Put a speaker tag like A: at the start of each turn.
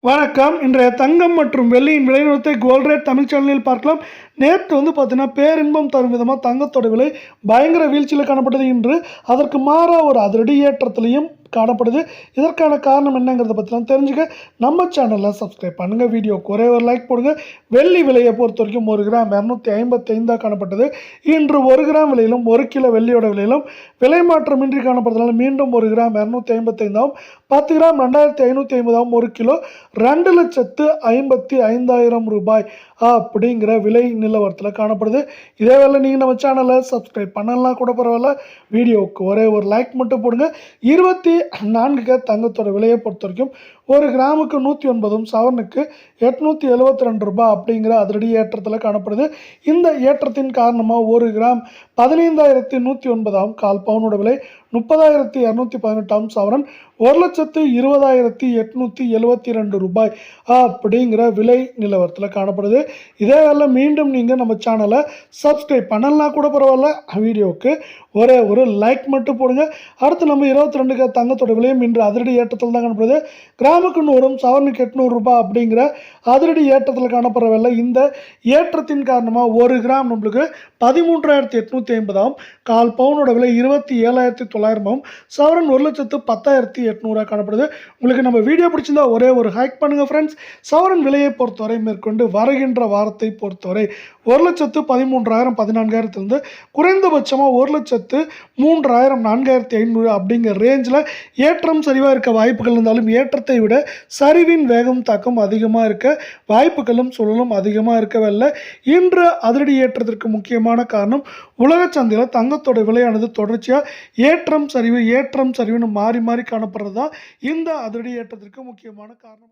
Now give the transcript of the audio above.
A: வணக்கம். இன்றைய தங்கம் மற்றும் வெள்ளியின் விலை நிலவரத்தை கோல்ட் ரேட் தமிழ் சேனலில் பார்க்கலாம். நேற்று பார்த்தீங்கன்னா பேரின்பம் தரும் விதமாக தங்கத்தோட விலை பயங்கர வீழ்ச்சியில் காணப்பட்டது. இன்று அதற்கு மாறாக ஒரு அதிரடி ஏற்றத்திலையும் காணப்படுது. இதற்கான காரணம் என்னங்கிறத பற்றிலாம் தெரிஞ்சுக்க நம்ம சேனலில் சப்ஸ்கிரைப் பண்ணுங்கள். வீடியோக்கு ஒரே ஒரு லைக் போடுங்க. வெள்ளி விலையை பொறுத்த வரைக்கும் 1 கிராம் 255 காணப்பட்டது. இன்று 1 கிராம் விலையிலும் 1 கிலோ வெள்ளியோட விலையிலும் விலை மாற்றமின்றி காணப்படுறதுனால மீண்டும் 1 கிராம் 255 10 கிராம் 2550 1 கிலோ 2,55,000 ரூபாய் அப்படிங்கிற விலை நிலவரத்தில் காணப்படுது. இதே வேலை நீங்கள் நம்ம சேனலை சப்ஸ்கிரைப் பண்ணலாம் கூட பரவாயில்ல. வீடியோவுக்கு ஒரே ஒரு லைக் மட்டும் போடுங்க. 24 தங்கத்தோட விலையை பொறுத்த வரைக்கும் 1 கிராமுக்கு 109 சவரனுக்கு 872 ரூபாய் அப்படிங்கிற அதிரடி ஏற்றத்தில் காணப்படுது. இந்த ஏற்றத்தின் காரணமாக 1 கிராம் 15,109 கால் பவுனோட விலை 30,218 சவரன் 1,20,872 ரூபாய் அப்படிங்கிற விலை நிலவரத்தில் காணப்படுது. இதே வேலை மீண்டும் நீங்கள் நம்ம சேனலை சப்ஸ்கிரைப் பண்ணலாம் கூட பரவாயில்ல. வீடியோவுக்கு ஒரே ஒரு லைக் மட்டும் போடுங்க. அடுத்து நம்ம 22 தங்கத்தோட விலையும் இன்று அதிரடி ஏற்றத்தில் தான் காணப்படுது. கிராமுக்கு 100 சவரனுக்கு 800 ரூபாய் அப்படிங்கிற அதிரடி ஏற்றத்தில் காணப்படுற வேலை. இந்த ஏற்றத்தின் காரணமாக 1 கிராம் நம்மளுக்கு 13,850 கால் பவுனோட விலை 27,900 சவரன் 1,10,800 காணப்படுது. உங்களுக்கு நம்ம வீடியோ பிடிச்சிருந்தா ஒரே ஒரு ஹைக் பண்ணுங்கள் ஃப்ரெண்ட்ஸ். சவரன் விலையை பொறுத்தவரை மேற்கொண்டு வருகின்ற வாரத்தை பொறுத்தவரை 1,13,000 14,000 குறைந்தபட்சமாக 1,03,000 4,500 அப்படிங்கிற ரேஞ்சில் ஏற்றம் சரிவாக இருக்க வாய்ப்புகள் இருந்தாலும் ஏற்றத்தை விட சரிவின் வேகம் தாக்கம் அதிகமாக இருக்க வாய்ப்புகளும் சூழலும் அதிகமாக இருக்கவில்லை. இன்று அதிரடி ஏற்றத்திற்கு முக்கியமான காரணம் உலக சந்தையில் தங்கத்தோட விலையானது தொடர்ச்சியாக ஏற்றம் சரிவுன்னு மாறி மாறி காணப்படுறது தான் இந்த அதிரடி ஏற்றத்திற்கு முக்கியமான காரணம்.